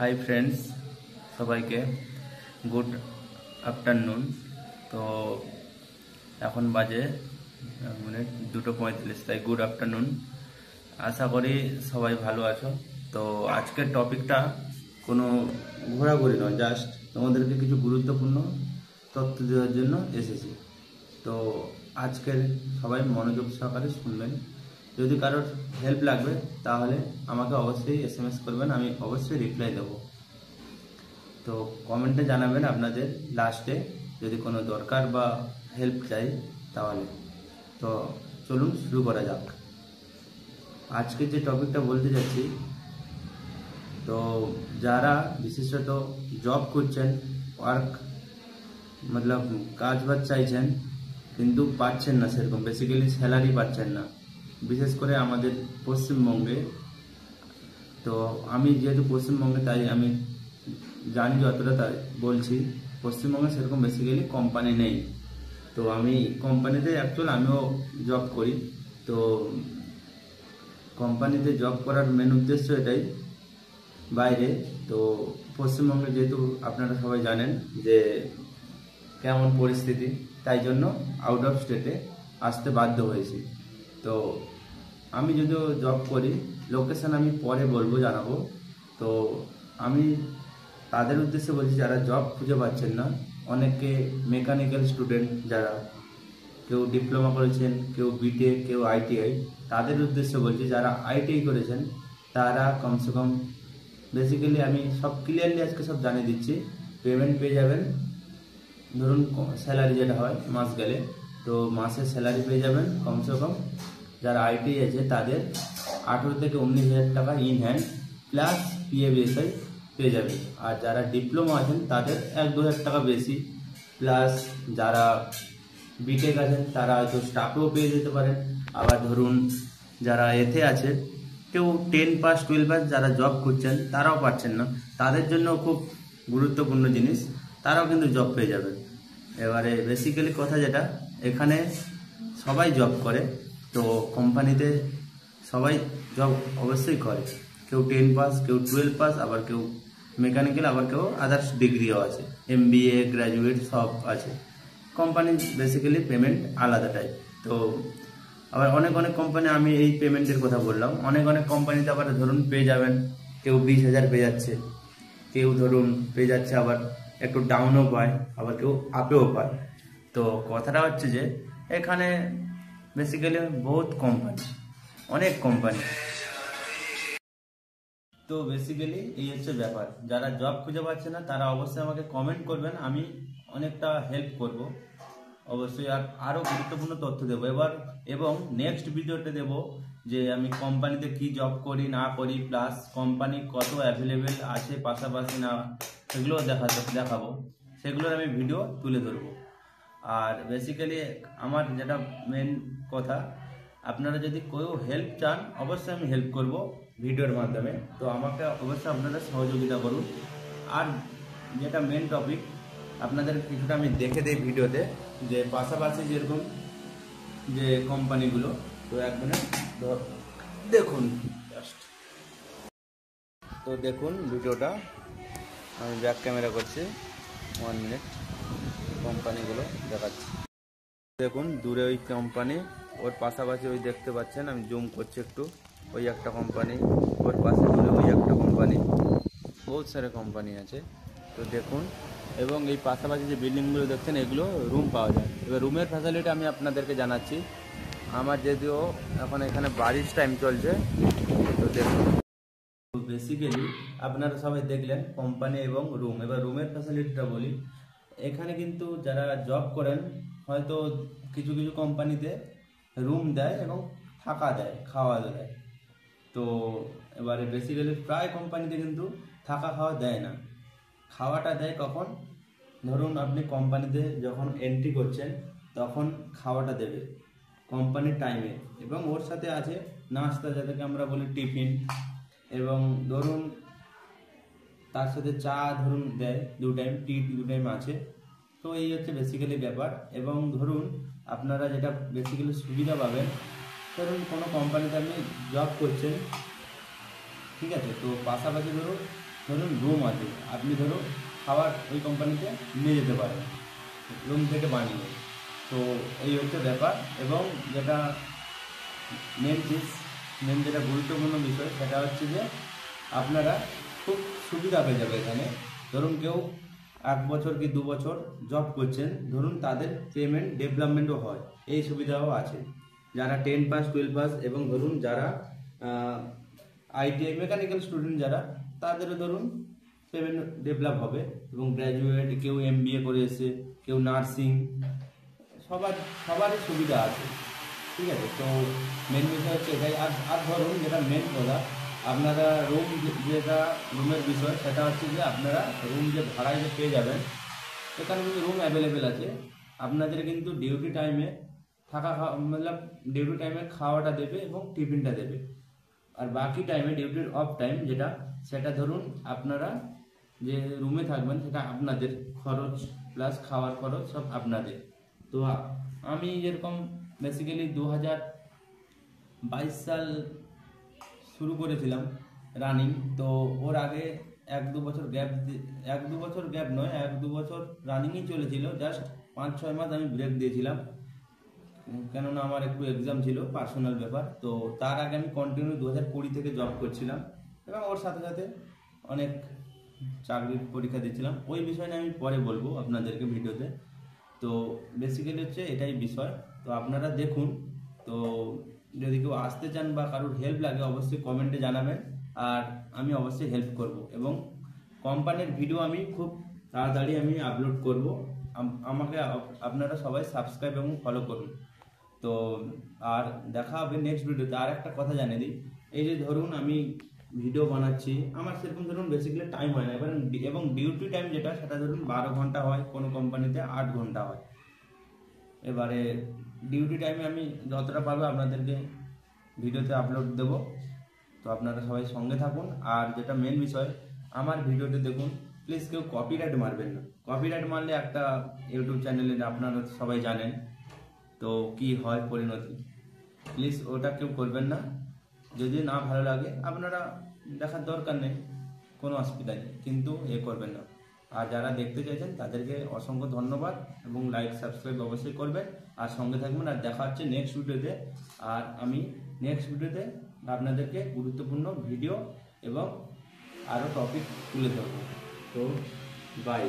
Hi friends, সবাইকে good afternoon. তো এখন বাজে মিনিট 2:35, তাই গুড আফটারনুন। আশা করি সবাই ভালো আছো। তো আজকের টপিকটা কোনো ঘোরাঘুরি নয়, জাস্ট তোমাদেরকে কিছু গুরুত্বপূর্ণ তথ্য দেওয়ার জন্য এসেছি। তো আজকের সবাই মনোযোগ সহকারে শুনবেন। যদি কারোর হেল্প লাগবে তাহলে আমাকে অবশ্যই SMS করবেন, আমি অবশ্যই রিপ্লাই দেবো। তো কমেন্টে জানাবেন আপনাদের লাস্টে যদি কোনো দরকার বা হেল্প চাই তাহলে। তো চলুন শুরু করা যাক। আজকে যে টপিকটা বলতে যাচ্ছি, তো যারা বিশেষত জব করছেন, ওয়ার্ক মতলব কাজ বাজ চাইছেন কিন্তু পাচ্ছেন না, সেরকম বেসিক্যালি স্যালারি পাচ্ছেন না, বিশেষ করে আমাদের পশ্চিমবঙ্গে। তো আমি যেহেতু পশ্চিমবঙ্গে, তাই আমি জানি যতটা, তাই বলছি। পশ্চিমবঙ্গে সেরকম বেসিক্যালি কোম্পানি নেই। তো আমি কোম্পানিতে আমিও জব করি। তো কোম্পানিতে জব করার মেন উদ্দেশ্য এটাই, বাইরে। তো পশ্চিমবঙ্গে যেহেতু আপনারা সবাই জানেন যে কেমন পরিস্থিতি, তাই জন্য আউট অফ স্টেটে আসতে বাধ্য হয়েছি। তো আমি যদিও জব করি, লোকেশন আমি পরে জানাবো। তো আমি তাদের উদ্দেশ্যে বলছি যারা জব খুঁজে পাচ্ছেন না। অনেকে মেকানিক্যাল স্টুডেন্ট, যারা কেউ ডিপ্লোমা করেছেন, কেউ বিটেক, কেউ ITI, তাদের উদ্দেশ্যে বলছি। যারা ITI করেছেন তারা কমসে কম, বেসিক্যালি আমি সব ক্লিয়ারলি আজকে সব জানিয়ে দিচ্ছি। পেমেন্ট পেয়ে যাবেন, ধরুন স্যালারি যেটা হয় মাস গেলে, তো মাসে স্যালারি পেয়ে যাবেন কমসে কম। যারা ITI আছে তাদের 18 থেকে 19,000 টাকা ইন হ্যান্ড প্লাস PFBSI পেয়ে যাবে। আর যারা ডিপ্লোমা আছেন তাদের 1-2 হাজার টাকা বেশি প্লাস। যারা বিটেক আছেন তারা হয়তো স্টাফেও পেয়ে যেতে পারেন। আবার ধরুন যারা এতে আছে, কেউ 10 পাস 12 পাস, যারা জব করছেন তারাও পাচ্ছেন না, তাদের জন্য খুব গুরুত্বপূর্ণ জিনিস, তারাও কিন্তু জব পেয়ে যাবে। এবারে বেসিক্যালি কথা যেটা, এখানে সবাই জব করে। তো কোম্পানিতে সবাই জব অবশ্যই করে। কেউ 10 পাস, কেউ 12 পাস, আবার কেউ মেকানিক্যাল, আবার কেউ আদার্স ডিগ্রিও আছে, MBA গ্র্যাজুয়েট সব আছে। কোম্পানি বেসিক্যালি পেমেন্ট আলাদা টাইপ। তো আবার অনেক অনেক কোম্পানি, আমি এই পেমেন্টের কথা বললাম, অনেক অনেক কোম্পানিতে আবার ধরুন পেয়ে যাবেন, কেউ 20,000 পেয়ে যাচ্ছে, কেউ ধরুন পেয়ে যাচ্ছে আবার একটু ডাউনও পায়, আবার কেউ আপেও পায়। তো কথাটা হচ্ছে যে এখানে বেসিক্যালি বহুত কোম্পানি, অনেক কোম্পানি। তো বেসিক্যালি এই হচ্ছে ব্যাপার। যারা জব খুঁজে পাচ্ছে না তারা অবশ্যই আমাকে কমেন্ট করবেন, আমি অনেকটা হেল্প করব অবশ্যই। আর আরও গুরুত্বপূর্ণ তথ্য দেবো এবার, এবং নেক্সট ভিডিওতে দেবো যে আমি কোম্পানিতে কি জব করি না করি, প্লাস কোম্পানি কত অ্যাভেলেবেল আছে পাশাপাশি না, সেগুলোও দেখাবো। সেগুলোর আমি ভিডিও তুলে ধরবো। আর বেসিক্যালি আমার যেটা মেন কথা, আপনারা যদি কেউ হেল্প চান অবশ্যই আমি হেল্প করব ভিডিওর মাধ্যমে। তো আমাকে অবশ্যই আপনারা সহযোগিতা করুন। আর যেটা মেন টপিক, আপনাদের কিছুটা আমি দেখে দিই ভিডিওতে, যে পাশাপাশি যেরকম যে কোম্পানিগুলো। তো এক মিনিট দেখুন জাস্ট। তো দেখুন ভিডিওটা, আমি ব্যাক ক্যামেরা করছি, 1 মিনিট, কোম্পানিগুলো দেখাচ্ছি। দেখুন দূরে ওই কোম্পানি, ওর পাশাপাশি ওই দেখতে পাচ্ছেন, আমি জুম করছি একটু, ওই একটা কোম্পানি, ওর পাশে দূরে ওই একটা কোম্পানি, বহুত সারা কোম্পানি আছে। তো দেখুন, এবং এই পাশাপাশি যে বিল্ডিংগুলো দেখছেন এগুলো রুম পাওয়া যায়। এবার রুমের ফ্যাসিলিটি আমি আপনাদেরকে জানাচ্ছি। আমার যদিও এখন এখানে বারিশ টাইম চলছে। তো দেখুন, বেসিক্যালি আপনারা সবাই দেখলেন কোম্পানি এবং রুম। এবার রুমের ফ্যাসিলিটিটা বলি। এখানে কিন্তু যারা জব করেন, হয়তো কিছু কিছু কোম্পানিতে রুম দেয় এবং থাকা দেয়, খাওয়া দেয়। তো এবারে বেসিক্যালি প্রায় কোম্পানিতে কিন্তু থাকা খাওয়া দেয় না। খাওয়াটা দেয় কখন, ধরুন আপনি কোম্পানিতে যখন এন্ট্রি করছেন তখন খাওয়াটা দেবে কোম্পানির টাইমে, এবং ওর সাথে আছে নাস্তা, যেটাকে আমরা বলি টিফিন, এবং ধরুন তার সাথে চা ধরুন দেয় 2 টাইম, টি 2 টাইম আছে। তো এই হচ্ছে বেসিক্যালি ব্যাপার। এবং ধরুন আপনারা যেটা বেসিক্যালি সুবিধা পাবেন, ধরুন কোনো কোম্পানিতে আপনি জব করছেন, ঠিক আছে, তো পাশাপাশি ধরুন ধরুন রুম আছে, আপনি ধরুন খাবার ওই কোম্পানিতে নিয়ে যেতে পারেন রুম থেকে বানিয়ে। তো এই হচ্ছে ব্যাপার। এবং যেটা মেন যেটা গুরুত্বপূর্ণ বিষয় সেটা হচ্ছে যে আপনারা খুব সুবিধা পেয়ে যাবে এখানে। ধরুন কেউ 1 বছর কি 2 বছর জব করছেন, ধরুন তাদের পেমেন্ট ডেভেলপমেন্টও হয়, এই সুবিধাও আছে। যারা 10 পাস 12 পাস এবং ধরুন যারা আইটিআই মেকানিক্যাল স্টুডেন্ট যারা, তাদেরও ধরুন পেমেন্ট ডেভেলপ হবে। এবং গ্র্যাজুয়েট, কেউ এমবিএ করে এসে, কেউ নার্সিং, সবারই সুবিধা আছে। ঠিক আছে, তো মেন বিষয় হচ্ছে এটাই। আর ধরুন যেটা মেন কথা, আপনারা যেটা রুমের বিষয় সেটা হচ্ছে যে আপনারা রুম যে ভাড়ায় যে পেয়ে যাবেন, এখানে কিন্তু রুম অ্যাভেলেবেল আছে। আপনাদের কিন্তু ডিউটি টাইমে মতলব ডিউটি টাইমে খাওয়াটা দেবে এবং টিফিনটা দেবে। আর বাকি টাইমে ডিউটির অফ টাইম যেটা, সেটা ধরুন আপনারা যে রুমে থাকবেন সেটা আপনাদের খরচ প্লাস খাওয়ার খরচ সব আপনাদের। তো আমি যেরকম বেসিক্যালি 2022 সাল শুরু করেছিলাম রানিং। তো ওর আগে 1-2 বছর গ্যাপ, 1-2 বছর গ্যাপ নয়, 1-2 বছর রানিংই চলেছিল। জাস্ট 5-6 মাস আমি ব্রেক দিয়েছিলাম, কেননা আমার একটু এক্সাম ছিল, পার্সোনাল ব্যাপার। তো তার আগে আমি কন্টিনিউ 2020 থেকে জব করছিলাম এবং ওর সাথে সাথে অনেক চাকরির পরীক্ষা দিচ্ছিলাম। ওই বিষয় নিয়ে আমি পরে বলবো আপনাদেরকে ভিডিওতে। তো বেসিক্যালি হচ্ছে এটাই বিষয়। তো আপনারা দেখুন। তো যদি কেউ আসতে চান বা কারোর হেল্প লাগে অবশ্যই কমেন্টে জানাবেন, আর আমি অবশ্যই হেল্প করব। এবং কোম্পানির ভিডিও আমি খুব তাড়াতাড়ি আমি আপলোড করব। আমাকে আপনারা সবাই সাবস্ক্রাইব এবং ফলো করুন। তো আর দেখা হবে নেক্সট ভিডিওতে। আর একটা কথা জানিয়ে দিই, এই যে ধরুন আমি ভিডিও বানাচ্ছি, আমার সেরকম ধরুন বেসিক্যালি টাইম হয় না এবার। এবং ডিউটি টাইম যেটা, সেটা ধরুন 12 ঘন্টা হয়, কোনো কোম্পানিতে 8 ঘন্টা হয়। এবারে ডিউটি টাইমে আমি যতটা পারবো আপনাদেরকে ভিডিওতে আপলোড দেবো। তো আপনারা সবাই সঙ্গে থাকুন। আর যেটা মেন বিষয়, আমার ভিডিওতে দেখুন, প্লিজ কেউ কপিরাইট মারবেন না। কপিরাইট মারলে একটা ইউটিউব চ্যানেলে আপনারা সবাই জানেন তো কি হয় পরিণতি। প্লিজ ওটা কেউ করবেন না। যদি না ভালো লাগে আপনারা দেখার দরকার নেই, কোনো অসুবিধা নেই, কিন্তু করবেন না। আর যারা দেখতে চাইছেন তাদেরকে অসংখ্য ধন্যবাদ এবং লাইক সাবস্ক্রাইব অবশ্যই করবেন আর সঙ্গে থাকবেন। আর দেখা হচ্ছে নেক্সট ভিডিওতে। আর আমি নেক্সট ভিডিওতে আপনাদেরকে গুরুত্বপূর্ণ ভিডিও এবং আরও টপিক তুলে ধরবো। তো বাই।